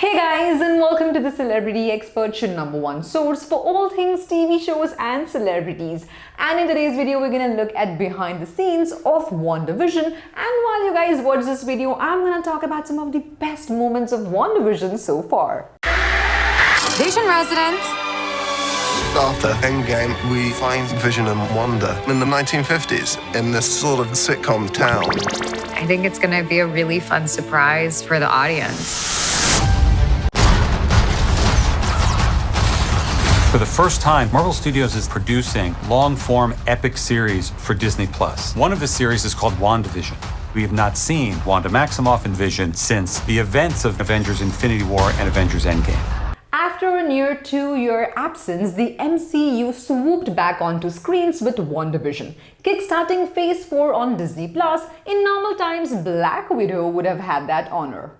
Hey guys, and welcome to the Celebrity Expert, your #1 source for all things TV shows and celebrities. And in today's video, we're gonna look at behind the scenes of WandaVision. And while you guys watch this video, I'm gonna talk about some of the best moments of WandaVision so far. Vision residents. After Endgame, we find Vision and Wanda in the 1950s in this sort of sitcom town. I think it's gonna be a really fun surprise for the audience. For the first time, Marvel Studios is producing long-form epic series for Disney+. One of the series is called WandaVision. We have not seen Wanda Maximoff in Vision since the events of Avengers Infinity War and Avengers Endgame. After a near 2-year absence, the MCU swooped back onto screens with WandaVision, kickstarting Phase 4 on Disney+. In normal times, Black Widow would have had that honor.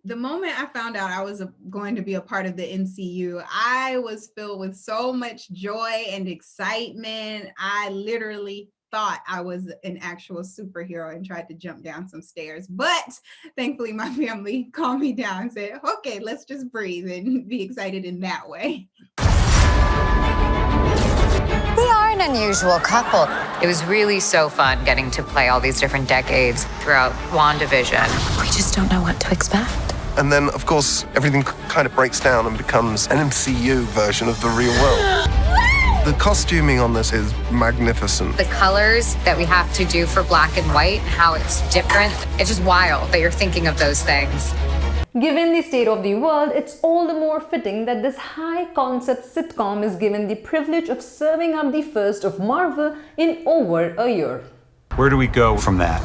The moment I found out I was going to be a part of the MCU, I was filled with so much joy and excitement. I literally thought I was an actual superhero and tried to jump down some stairs. But thankfully, my family calmed me down and said, okay, let's just breathe and be excited in that way. They are an unusual couple. It was really so fun getting to play all these different decades throughout WandaVision. We just don't know what to expect. And then, of course, everything kind of breaks down and becomes an MCU version of the real world. The costuming on this is magnificent. The colors that we have to do for black and white, how it's different, it's just wild that you're thinking of those things. Given the state of the world, it's all the more fitting that this high-concept sitcom is given the privilege of serving up the first of Marvel in over a year. Where do we go from that?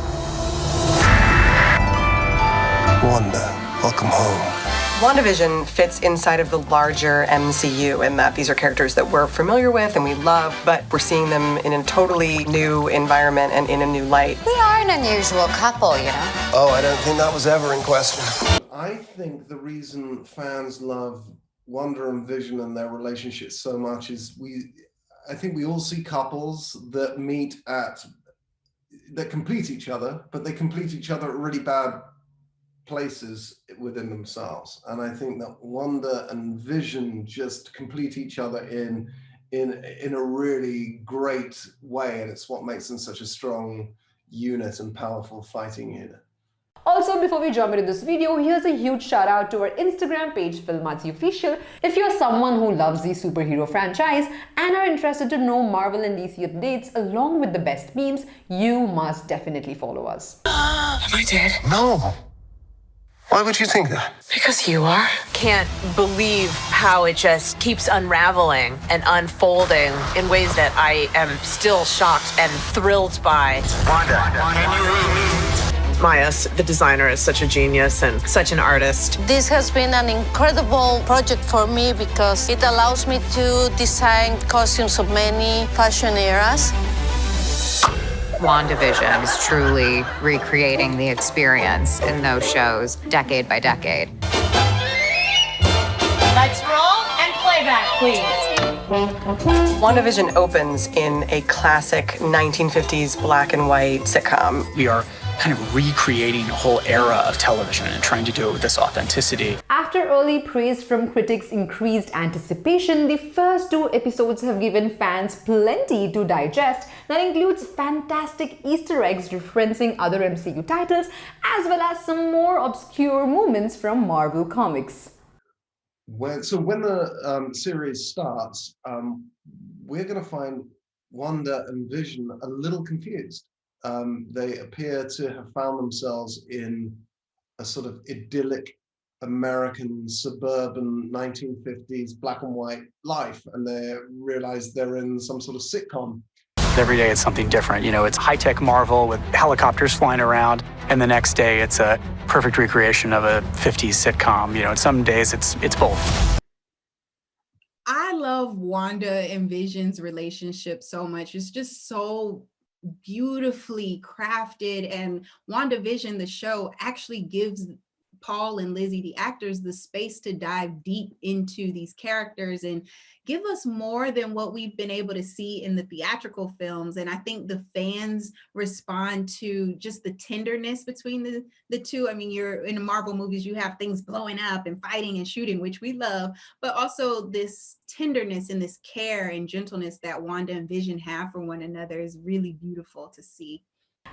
Wanda, welcome home. WandaVision fits inside of the larger MCU in that these are characters that we're familiar with and we love, but we're seeing them in a totally new environment and in a new light. We are an unusual couple, you know? Oh, I don't think that was ever in question. I think the reason fans love Wanda and Vision and their relationship so much is I think we all see couples that that complete each other, but they complete each other at really bad places within themselves. And I think that Wanda and Vision just complete each other in a really great way, and it's what makes them such a strong unit and powerful fighting unit. Also, before we jump into this video, here's a huge shout out to our Instagram page, filmartsyofficial. If you're someone who loves the superhero franchise and are interested to know Marvel and DC updates along with the best memes, you must definitely follow us. Am I dead? No. Why would you think that? Because you are. Can't believe how it just keeps unraveling and unfolding in ways that I am still shocked and thrilled by. Maya, the designer, is such a genius and such an artist. This has been an incredible project for me because it allows me to design costumes of many fashion eras. WandaVision is truly recreating the experience in those shows decade by decade. Let's roll and playback, please. WandaVision opens in a classic 1950s black and white sitcom. We are kind of recreating a whole era of television and trying to do it with this authenticity. After early praise from critics increased anticipation, the first 2 episodes have given fans plenty to digest. That includes fantastic Easter eggs referencing other MCU titles, as well as some more obscure moments from Marvel Comics. When the series starts, we're going to find Wanda and Vision a little confused. They appear to have found themselves in a sort of idyllic American suburban 1950s black and white life, and they realize they're in some sort of sitcom. Every day it's something different. You know, it's high-tech Marvel with helicopters flying around, and the next day it's a perfect recreation of a 50s sitcom. You know, some days it's both. I love Wanda and Vision's relationship so much. It's just so beautifully crafted, and WandaVision, the show, actually gives Paul and Lizzie, the actors, the space to dive deep into these characters and give us more than what we've been able to see in the theatrical films. And I think the fans respond to just the tenderness between the two. I mean, you're in the Marvel movies, you have things blowing up and fighting and shooting, which we love, but also this tenderness and this care and gentleness that Wanda and Vision have for one another is really beautiful to see.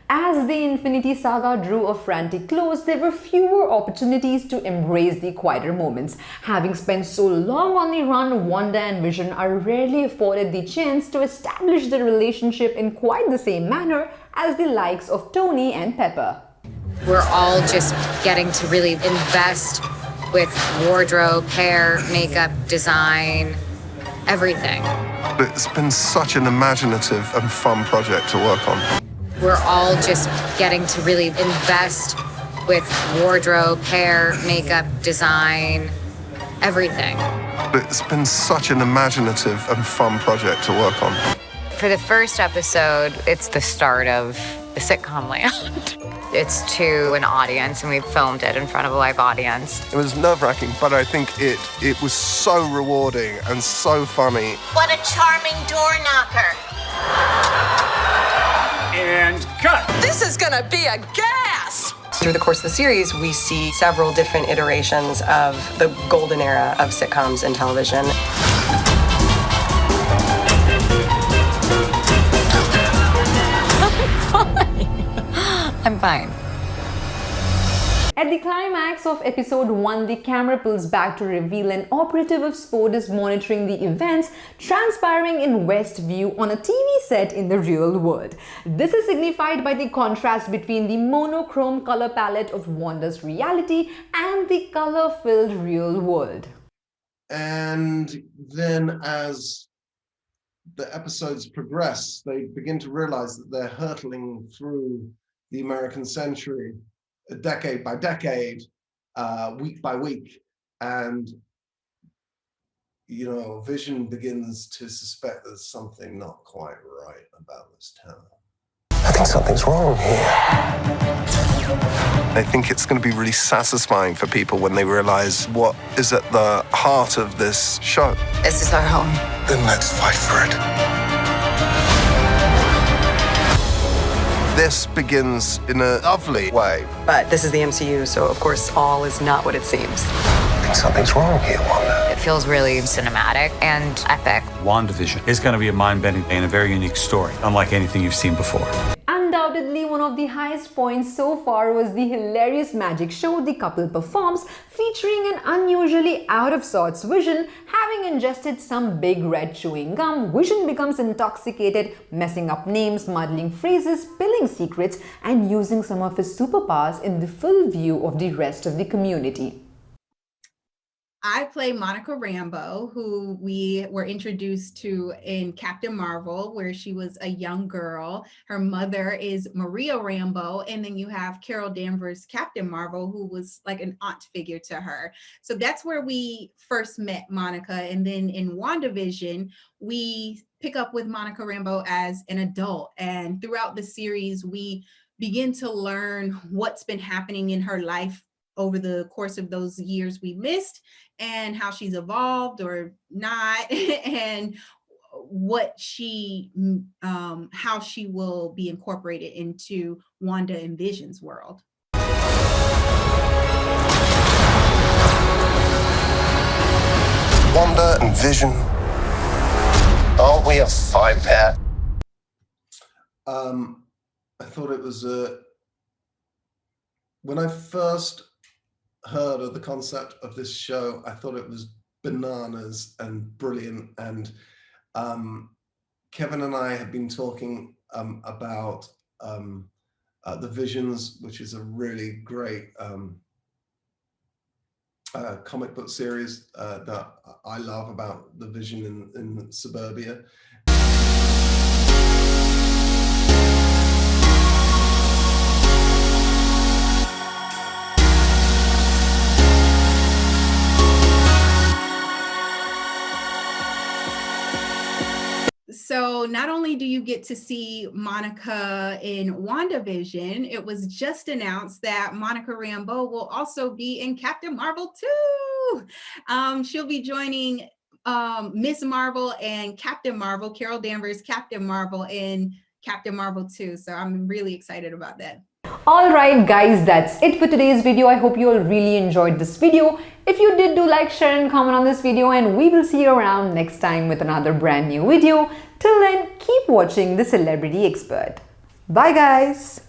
As the Infinity Saga drew a frantic close, there were fewer opportunities to embrace the quieter moments. Having spent so long on the run, Wanda and Vision are rarely afforded the chance to establish their relationship in quite the same manner as the likes of Tony and Pepper. We're all just getting to really invest with wardrobe, hair, makeup, design, everything. It's been such an imaginative and fun project to work on. We're all just getting to really invest with wardrobe, hair, makeup, design, everything. It's been such an imaginative and fun project to work on. For the first episode, it's the start of the sitcom land. It's to an audience, and we filmed it in front of a live audience. It was nerve-wracking, but I think it was so rewarding and so funny. What a charming door knocker. And cut! This is gonna be a gas! Through the course of the series, we see several different iterations of the golden era of sitcoms and television. I'm fine. At the climax of episode 1, the camera pulls back to reveal an operative of sport is monitoring the events transpiring in Westview on a TV set in the real world. This is signified by the contrast between the monochrome color palette of Wanda's reality and the color-filled real world. And then as the episodes progress, they begin to realize that they're hurtling through the American century, decade by decade, week by week, and Vision begins to suspect there's something not quite right about this town. I think something's wrong here. I think it's going to be really satisfying for people when they realize what is at the heart of this show. This is our home. Then let's fight for it. This begins in a lovely way. But this is the MCU, so of course all is not what it seems. I think something's wrong here, Wanda. It feels really cinematic and epic. WandaVision is going to be a mind-bending and a very unique story, unlike anything you've seen before. Undoubtedly, one of the highest points so far was the hilarious magic show the couple performs, featuring an unusually out-of-sorts Vision. Having ingested some big red chewing gum, Vision becomes intoxicated, messing up names, muddling phrases, spilling secrets, and using some of his superpowers in the full view of the rest of the community. I play Monica Rambeau, who we were introduced to in Captain Marvel, where she was a young girl. Her mother is Maria Rambeau, and then you have Carol Danvers, Captain Marvel, who was like an aunt figure to her. So that's where we first met Monica. And then in WandaVision, we pick up with Monica Rambeau as an adult. And throughout the series, we begin to learn what's been happening in her life over the course of those years we missed, and how she's evolved or not, and what how she will be incorporated into Wanda and Vision's world. Wanda and Vision, aren't we a fine pair? I thought it was when I first heard of the concept of this show, I thought it was bananas and brilliant. And Kevin and I have been talking about The Visions, which is a really great comic book series that I love about the Vision in suburbia. So now not only do you get to see Monica in WandaVision, it was just announced that Monica Rambeau will also be in Captain Marvel 2. She'll be joining Miss Marvel and Captain Marvel, Carol Danvers, Captain Marvel in Captain Marvel 2. So I'm really excited about that. Alright guys, that's it for today's video. I hope you all really enjoyed this video. If you did, do like, share and comment on this video, and we will see you around next time with another brand new video. Till then, keep watching The Celebrity Expert. Bye guys!